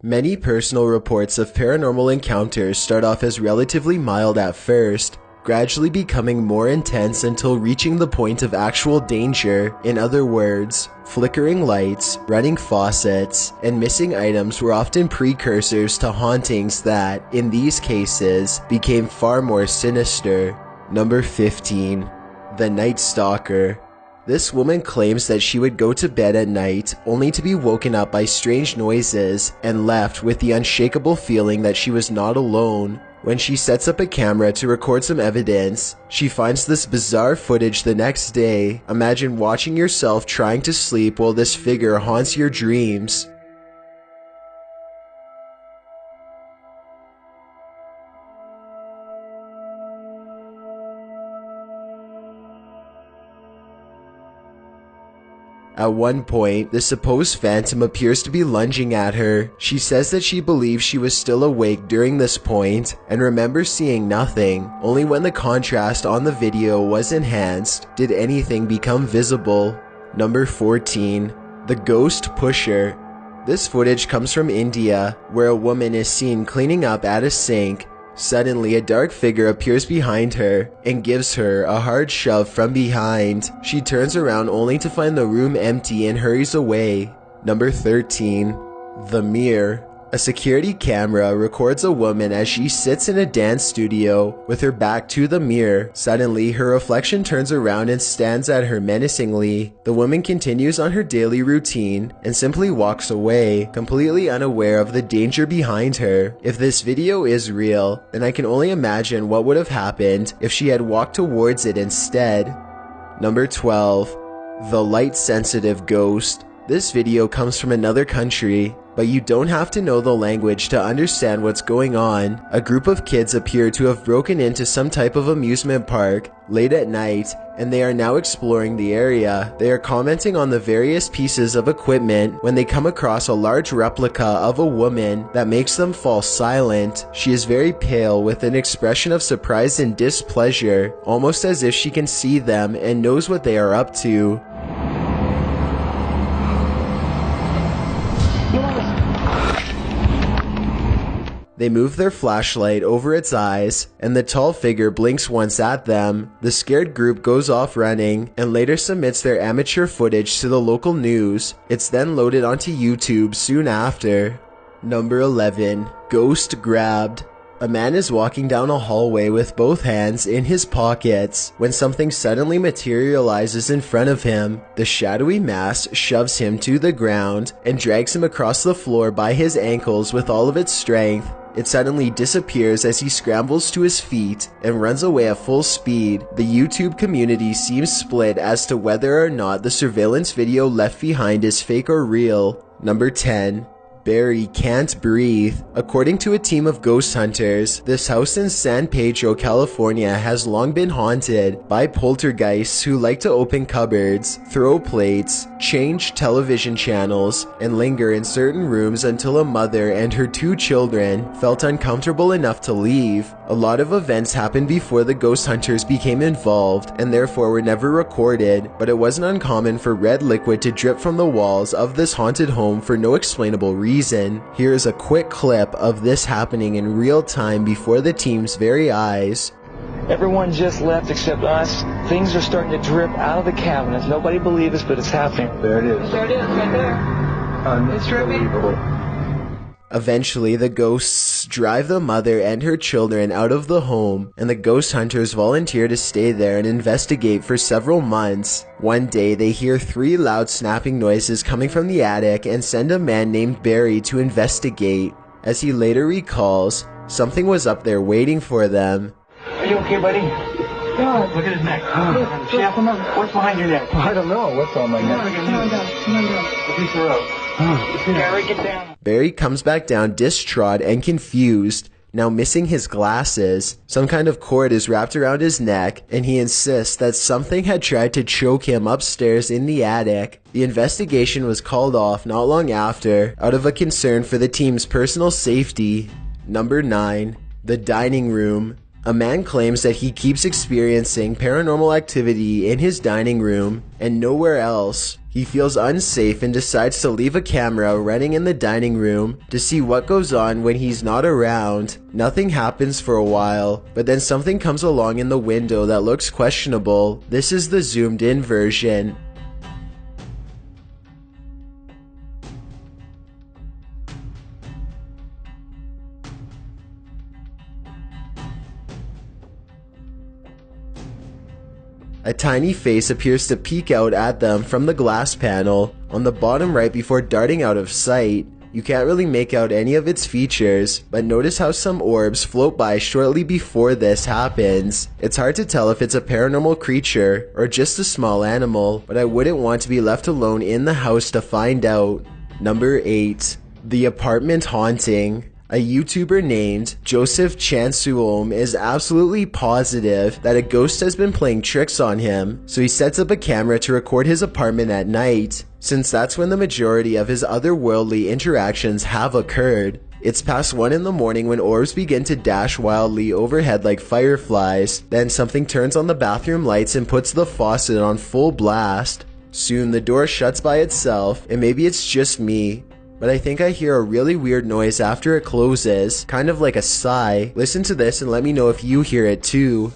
Many personal reports of paranormal encounters start off as relatively mild at first, gradually becoming more intense until reaching the point of actual danger. In other words, flickering lights, running faucets, and missing items were often precursors to hauntings that, in these cases, became far more sinister. Number 15. The Night Stalker. This woman claims that she would go to bed at night only to be woken up by strange noises and left with the unshakable feeling that she was not alone. When she sets up a camera to record some evidence, she finds this bizarre footage the next day. Imagine watching yourself trying to sleep while this figure haunts your dreams. At one point, the supposed phantom appears to be lunging at her. She says that she believes she was still awake during this point and remembers seeing nothing. Only when the contrast on the video was enhanced did anything become visible. Number 14. The Ghost Pusher. This footage comes from India, where a woman is seen cleaning up at a sink. Suddenly, a dark figure appears behind her and gives her a hard shove from behind. She turns around only to find the room empty and hurries away. Number 13. The Mirror. A security camera records a woman as she sits in a dance studio with her back to the mirror. Suddenly, her reflection turns around and stands at her menacingly. The woman continues on her daily routine and simply walks away, completely unaware of the danger behind her. If this video is real, then I can only imagine what would have happened if she had walked towards it instead. Number 12. The Light-Sensitive Ghost. This video comes from another country, but you don't have to know the language to understand what's going on. A group of kids appear to have broken into some type of amusement park late at night, and they are now exploring the area. They are commenting on the various pieces of equipment when they come across a large replica of a woman that makes them fall silent. She is very pale with an expression of surprise and displeasure, almost as if she can see them and knows what they are up to. They move their flashlight over its eyes, and the tall figure blinks once at them. The scared group goes off running, and later submits their amateur footage to the local news. It's then loaded onto YouTube soon after. Number 11. Ghost Grabbed. A man is walking down a hallway with both hands in his pockets when something suddenly materializes in front of him. The shadowy mass shoves him to the ground and drags him across the floor by his ankles with all of its strength. It suddenly disappears as he scrambles to his feet and runs away at full speed. The YouTube community seems split as to whether or not the surveillance video left behind is fake or real. Number 10. Barry Can't Breathe. According to a team of ghost hunters, this house in San Pedro, California has long been haunted by poltergeists who like to open cupboards, throw plates, change television channels, and linger in certain rooms until a mother and her 2 children felt uncomfortable enough to leave. A lot of events happened before the ghost hunters became involved and therefore were never recorded, but it wasn't uncommon for red liquid to drip from the walls of this haunted home for no explainable reason. Here is a quick clip of this happening in real time before the team's very eyes. Everyone just left except us. Things are starting to drip out of the cabinets. Nobody believes us, but it's happening. There it is. There it is, right there. It's dripping. Eventually, the ghosts drive the mother and her children out of the home, and the ghost hunters volunteer to stay there and investigate for several months. One day, they hear 3 loud snapping noises coming from the attic and send a man named Barry to investigate. As he later recalls, something was up there waiting for them. Are you okay, buddy? God. Look at his neck. What's behind your neck? I don't know what's on my neck. Come on down. A piece of rope. Barry, get down. Barry comes back down distraught and confused, now missing his glasses. Some kind of cord is wrapped around his neck, and he insists that something had tried to choke him upstairs in the attic. The investigation was called off not long after, out of a concern for the team's personal safety. Number 9. The Dining Room. A man claims that he keeps experiencing paranormal activity in his dining room and nowhere else. He feels unsafe and decides to leave a camera running in the dining room to see what goes on when he's not around. Nothing happens for a while, but then something comes along in the window that looks questionable. This is the zoomed in version. A tiny face appears to peek out at them from the glass panel on the bottom right before darting out of sight. You can't really make out any of its features, but notice how some orbs float by shortly before this happens. It's hard to tell if it's a paranormal creature or just a small animal, but I wouldn't want to be left alone in the house to find out. Number 8. The apartment haunting. A YouTuber named Joseph Chansuom is absolutely positive that a ghost has been playing tricks on him, so he sets up a camera to record his apartment at night, since that's when the majority of his otherworldly interactions have occurred. It's past 1 in the morning when orbs begin to dash wildly overhead like fireflies. Then something turns on the bathroom lights and puts the faucet on full blast. Soon the door shuts by itself, and maybe it's just me, but I think I hear a really weird noise after it closes, kind of like a sigh. Listen to this and let me know if you hear it too.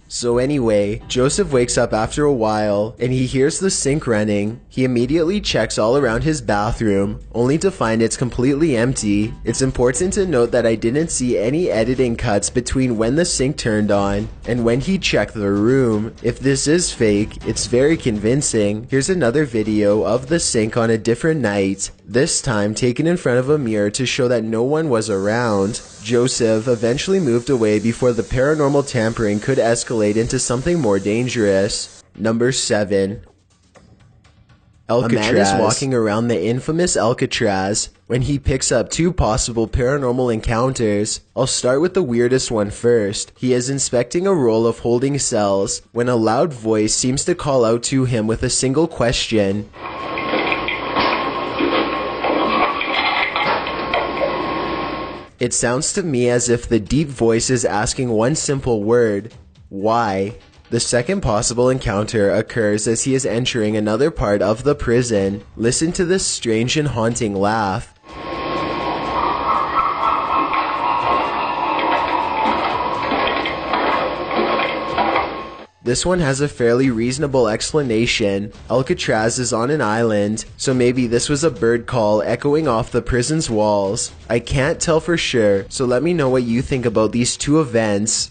So anyway, Joseph wakes up after a while, and he hears the sink running. He immediately checks all around his bathroom, only to find it's completely empty. It's important to note that I didn't see any editing cuts between when the sink turned on and when he checked the room. If this is fake, it's very convincing. Here's another video of the sink on a different night, this time taken in front of a mirror to show that no one was around. Joseph eventually moved away before the paranormal tampering could escalate into something more dangerous. Number 7. Alcatraz. A man is walking around the infamous Alcatraz when he picks up 2 possible paranormal encounters. I'll start with the weirdest one first. He is inspecting a roll of holding cells when a loud voice seems to call out to him with a single question. It sounds to me as if the deep voice is asking one simple word: why? The second possible encounter occurs as he is entering another part of the prison. Listen to this strange and haunting laugh. This one has a fairly reasonable explanation. Alcatraz is on an island, so maybe this was a bird call echoing off the prison's walls. I can't tell for sure, so let me know what you think about these 2 events.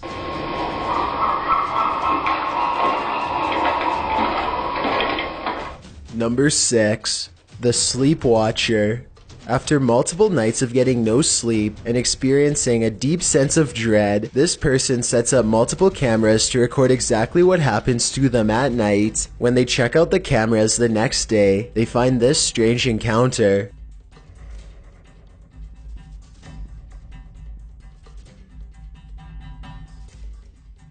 Number 6. The Sleepwatcher. After multiple nights of getting no sleep and experiencing a deep sense of dread, this person sets up multiple cameras to record exactly what happens to them at night. When they check out the cameras the next day, they find this strange encounter.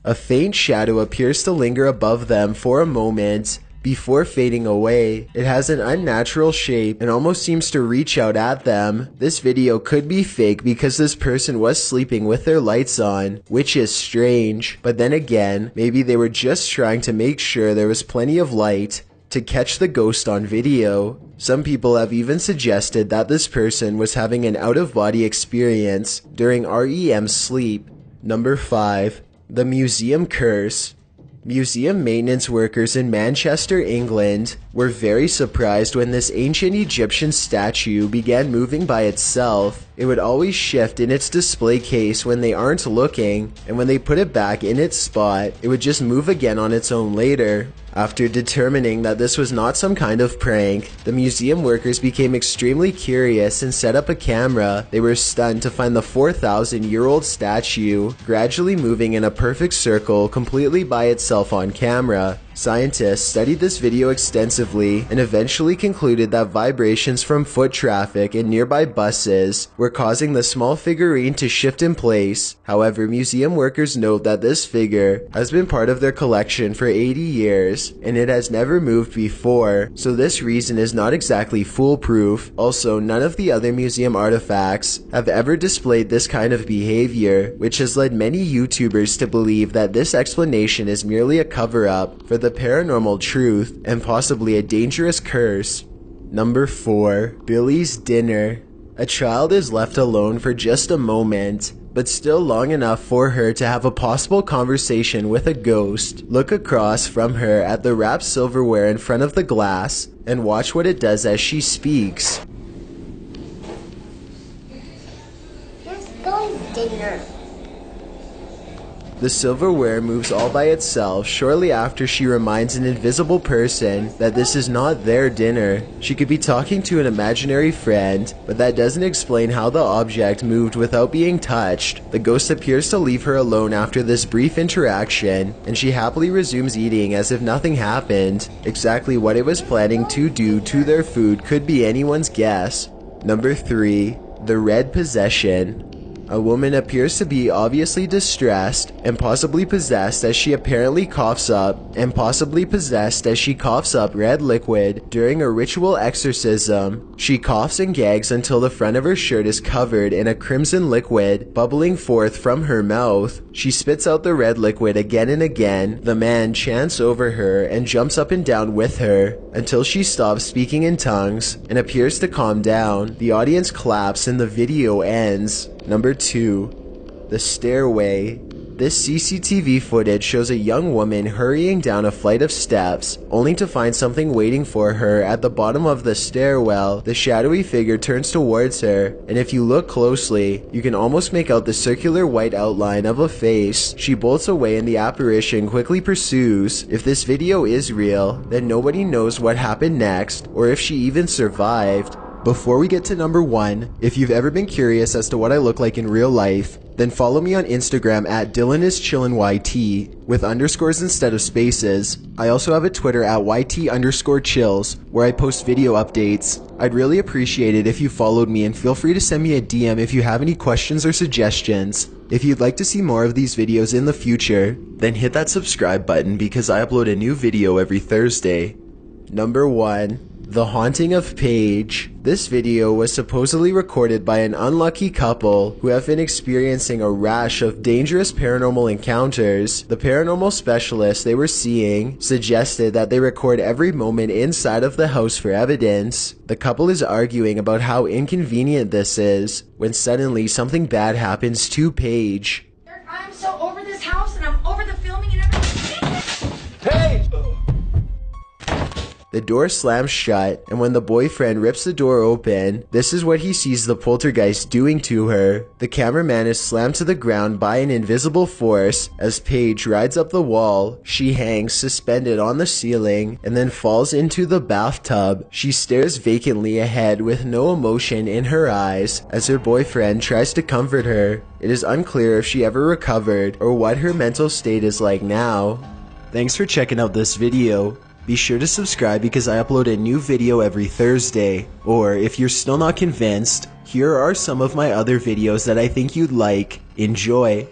A faint shadow appears to linger above them for a moment before fading away. It has an unnatural shape and almost seems to reach out at them. This video could be fake because this person was sleeping with their lights on, which is strange. But then again, maybe they were just trying to make sure there was plenty of light to catch the ghost on video. Some people have even suggested that this person was having an out-of-body experience during REM sleep. Number 5. The Museum Curse. Museum maintenance workers in Manchester, England, were very surprised when this ancient Egyptian statue began moving by itself. It would always shift in its display case when they aren't looking, and when they put it back in its spot, it would just move again on its own later. After determining that this was not some kind of prank, the museum workers became extremely curious and set up a camera. They were stunned to find the 4,000-year-old statue gradually moving in a perfect circle completely by itself on camera. Scientists studied this video extensively and eventually concluded that vibrations from foot traffic in nearby buses were causing the small figurine to shift in place. However, museum workers note that this figure has been part of their collection for 80 years and it has never moved before, so this reason is not exactly foolproof. Also, none of the other museum artifacts have ever displayed this kind of behavior, which has led many YouTubers to believe that this explanation is merely a cover-up for the paranormal truth and possibly a dangerous curse. Number 4. Billy's dinner. A child is left alone for just a moment, but still long enough for her to have a possible conversation with a ghost. Look across from her at the wrapped silverware in front of the glass and watch what it does as she speaks. Here's Billy's dinner. The silverware moves all by itself shortly after she reminds an invisible person that this is not their dinner. She could be talking to an imaginary friend, but that doesn't explain how the object moved without being touched. The ghost appears to leave her alone after this brief interaction, and she happily resumes eating as if nothing happened. Exactly what it was planning to do to their food could be anyone's guess. Number 3. The Red Possession. A woman appears to be obviously distressed and possibly possessed as she coughs up red liquid during a ritual exorcism. She coughs and gags until the front of her shirt is covered in a crimson liquid bubbling forth from her mouth. She spits out the red liquid again and again. The man chants over her and jumps up and down with her until she stops speaking in tongues and appears to calm down. The audience claps and the video ends. Number 2. The Stairway. This CCTV footage shows a young woman hurrying down a flight of steps, only to find something waiting for her at the bottom of the stairwell. The shadowy figure turns towards her, and if you look closely, you can almost make out the circular white outline of a face. She bolts away and the apparition quickly pursues. If this video is real, then nobody knows what happened next, or if she even survived. Before we get to number 1, if you've ever been curious as to what I look like in real life, then follow me on Instagram at DylanIsChillinYT with underscores instead of spaces. I also have a Twitter at YT_chills where I post video updates. I'd really appreciate it if you followed me, and feel free to send me a DM if you have any questions or suggestions. If you'd like to see more of these videos in the future, then hit that subscribe button because I upload a new video every Thursday. Number 1. The Haunting of Paige. This video was supposedly recorded by an unlucky couple who have been experiencing a rash of dangerous paranormal encounters. The paranormal specialist they were seeing suggested that they record every moment inside of the house for evidence. The couple is arguing about how inconvenient this is when suddenly something bad happens to Paige. I'm so over this house and I'm over the filming and everything. Paige! The door slams shut, and when the boyfriend rips the door open, this is what he sees the poltergeist doing to her. The cameraman is slammed to the ground by an invisible force as Paige rides up the wall. She hangs suspended on the ceiling and then falls into the bathtub. She stares vacantly ahead with no emotion in her eyes as her boyfriend tries to comfort her. It is unclear if she ever recovered or what her mental state is like now. Thanks for checking out this video. Be sure to subscribe because I upload a new video every Thursday. Or if you're still not convinced, here are some of my other videos that I think you'd like. Enjoy!